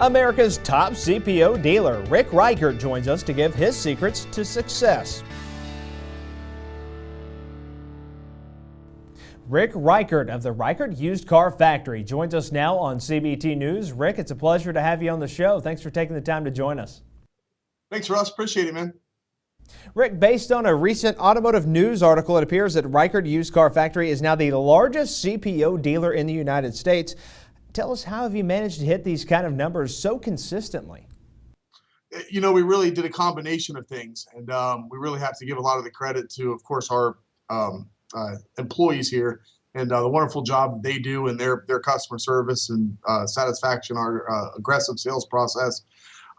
America's top CPO dealer, Rick Ricart, joins us to give his secrets to success. Rick Ricart of the Ricart Used Car Factory joins us now on CBT News. Rick, it's a pleasure to have you on the show. Thanks for taking the time to join us. Thanks, Russ. Appreciate it, man. Rick, based on a recent automotive news article, it appears that Ricart Used Car Factory is now the largest CPO dealer in the United States. Tell us, how have you managed to hit these kind of numbers so consistently? You know, we really did a combination of things, and we really have to give a lot of the credit to, of course, our employees here and the wonderful job they do in their customer service and satisfaction, our aggressive sales process.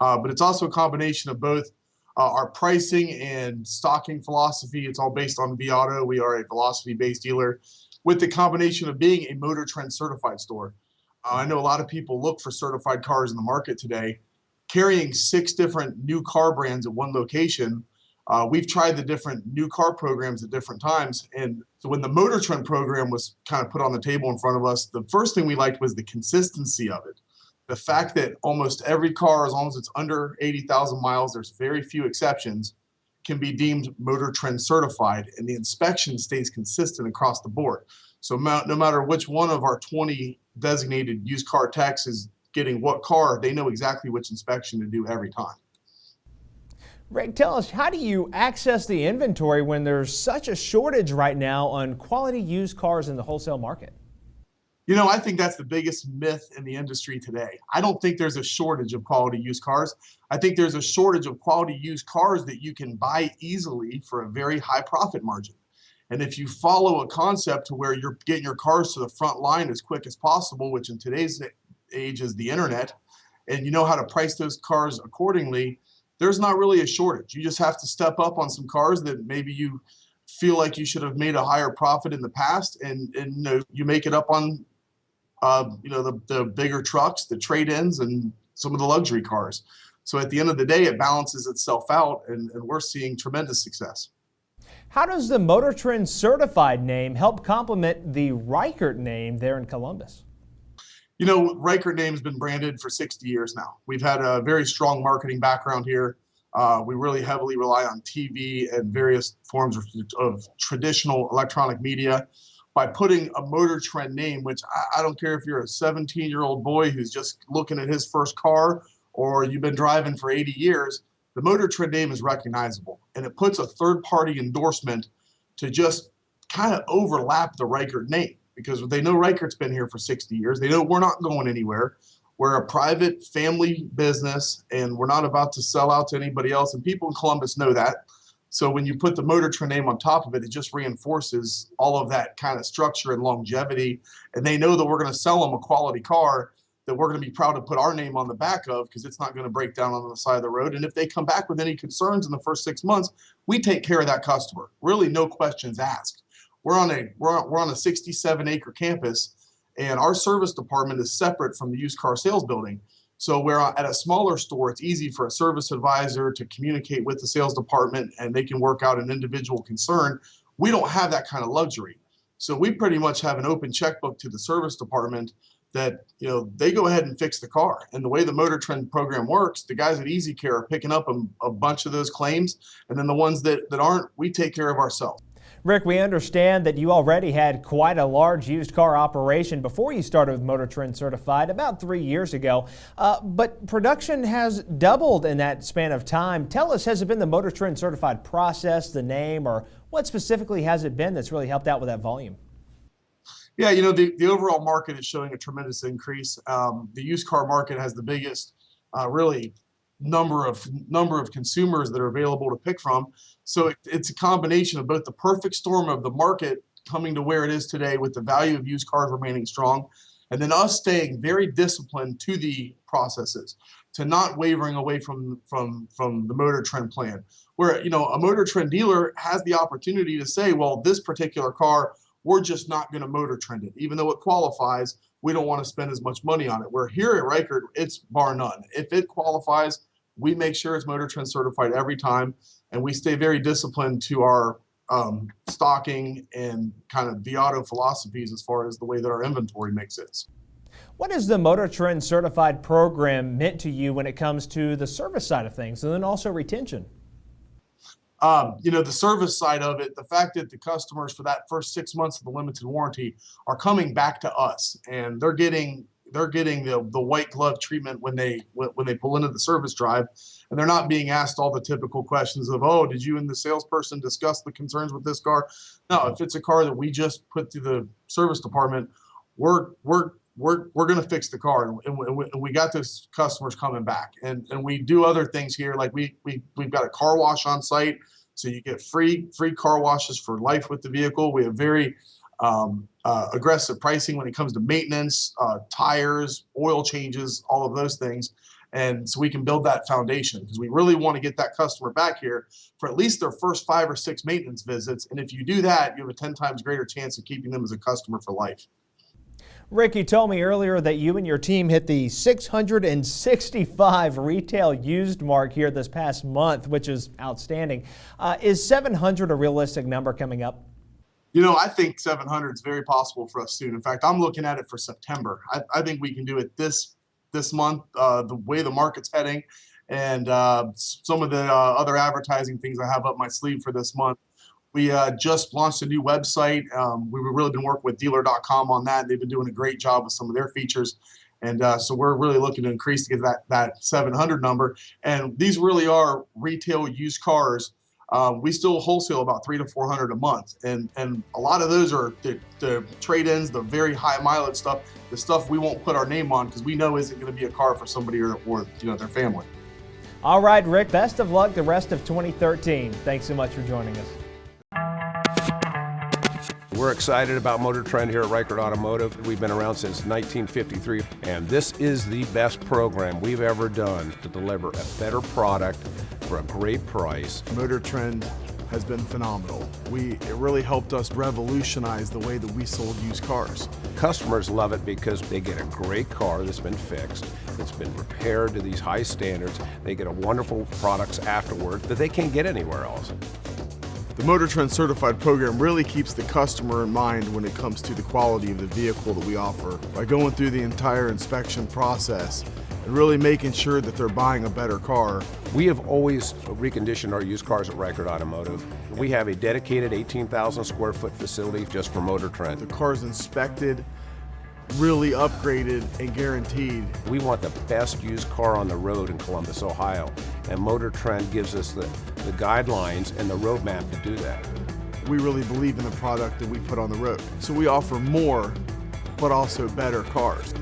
But it's also a combination of both our pricing and stocking philosophy. It's all based on vAuto. We are a velocity-based dealer with the combination of being a Motor Trend certified store. I know a lot of people look for certified cars in the market today. Carrying 6 different new car brands at one location, we've tried the different new car programs at different times. And so when the Motor Trend program was kind of put on the table in front of us, the first thing we liked was the consistency of it. The fact that almost every car, as long as it's under 80,000 miles, there's very few exceptions, can be deemed Motor Trend certified, and the inspection stays consistent across the board. So no matter which one of our 20 designated used car techs is getting what car, they know exactly which inspection to do every time. Rick, tell us, how do you access the inventory when there's such a shortage right now on quality used cars in the wholesale market? You know, I think that's the biggest myth in the industry today. I don't think there's a shortage of quality used cars. I think there's a shortage of quality used cars that you can buy easily for a very high profit margin. And if you follow a concept to where you're getting your cars to the front line as quick as possible, which in today's age is the internet, and you know how to price those cars accordingly, there's not really a shortage. You just have to step up on some cars that maybe you feel like you should have made a higher profit in the past, and you know, you make it up on the bigger trucks, the trade-ins, and some of the luxury cars. So at the end of the day, it balances itself out, and we're seeing tremendous success. How does the Motor Trend certified name help complement the Ricart name there in Columbus? You know, Ricart name has been branded for 60 years now. We've had a very strong marketing background here. We really heavily rely on TV and various forms of traditional electronic media. By putting a Motor Trend name, which I don't care if you're a 17-year-old boy who's just looking at his first car or you've been driving for 80 years, the Motor Trend name is recognizable, and it puts a third-party endorsement to just kind of overlap the Ricart name, because they know Ricart's been here for 60 years. They know we're not going anywhere. We're a private family business, and we're not about to sell out to anybody else, and people in Columbus know that. So when you put the Motor Trend name on top of it, it just reinforces all of that kind of structure and longevity, and they know that we're going to sell them a quality car that we're going to be proud to put our name on the back of, because it's not going to break down on the side of the road. And if they come back with any concerns in the first 6 months, we take care of that customer. Really, no questions asked. We're on a 67-acre campus, and our service department is separate from the used car sales building. So where at a smaller store, it's easy for a service advisor to communicate with the sales department, and they can work out an individual concern. We don't have that kind of luxury. So we pretty much have an open checkbook to the service department that, you know, they go ahead and fix the car. And the way the Motor Trend program works, the guys at Easy Care are picking up a bunch of those claims, and then the ones that aren't, we take care of ourselves. Rick, we understand that you already had quite a large used car operation before you started with Motor Trend Certified about 3 years ago, but production has doubled in that span of time. Tell us, has it been the Motor Trend Certified process, the name, or what specifically has it been that's really helped out with that volume? Yeah, you know, the overall market is showing a tremendous increase. The used car market has the biggest, really, number of consumers that are available to pick from. So it's a combination of both the perfect storm of the market coming to where it is today with the value of used cars remaining strong, and then us staying very disciplined to the processes, to not wavering away from the Motor Trend plan. Where, you know, a Motor Trend dealer has the opportunity to say, well, this particular car, we're just not going to Motor Trend it. Even though it qualifies, we don't want to spend as much money on it. Where here at Ricart, it's bar none. If it qualifies, we make sure it's Motor Trend certified every time, and we stay very disciplined to our stocking and kind of vAuto philosophies as far as the way that our inventory mix is. What is the Motor Trend Certified program meant to you when it comes to the service side of things and then also retention? The service side of it, the fact that the customers for that first 6 months of the limited warranty are coming back to us, and they're getting the white glove treatment when they pull into the service drive, and they're not being asked all the typical questions of, oh, did you and the salesperson discuss the concerns with this car? No, if it's a car that we just put through the service department, we're going to fix the car, and we got those customers coming back, and we do other things here, like we've got a car wash on site, so you get free car washes for life with the vehicle. We have very aggressive pricing when it comes to maintenance, tires, oil changes, all of those things, and so we can build that foundation, because we really want to get that customer back here for at least their first 5 or 6 maintenance visits, and if you do that, you have a 10 times greater chance of keeping them as a customer for life. Rick, you told me earlier that you and your team hit the 665 retail used mark here this past month, which is outstanding. Is 700 a realistic number coming up? I think 700 is very possible for us soon. In fact, I'm looking at it for September. I think we can do it this month, the way the market's heading, and some of the other advertising things I have up my sleeve for this month. We just launched a new website. We've really been working with dealer.com on that. They've been doing a great job with some of their features. And so we're really looking to increase to get that 700 number. And these really are retail used cars. We still wholesale about 300 to 400 a month. And a lot of those are the trade-ins, the very high mileage stuff, the stuff we won't put our name on because we know isn't going to be a car for somebody or their family. All right, Rick, best of luck the rest of 2013. Thanks so much for joining us. We're excited about Motor Trend here at Ricart Automotive. We've been around since 1953, and this is the best program we've ever done to deliver a better product for a great price. Motor Trend has been phenomenal. It really helped us revolutionize the way that we sold used cars. Customers love it because they get a great car that's been fixed, that's been repaired to these high standards. They get a wonderful products afterward that they can't get anywhere else. The Motor Trend Certified program really keeps the customer in mind when it comes to the quality of the vehicle that we offer. By going through the entire inspection process and really making sure that they're buying a better car. We have always reconditioned our used cars at Ricart Automotive. We have a dedicated 18,000 square foot facility just for Motor Trend. The car's inspected, really upgraded and guaranteed. We want the best used car on the road in Columbus, Ohio, and Motor Trend gives us the guidelines and the roadmap to do that. We really believe in the product that we put on the road. So we offer more, but also better cars.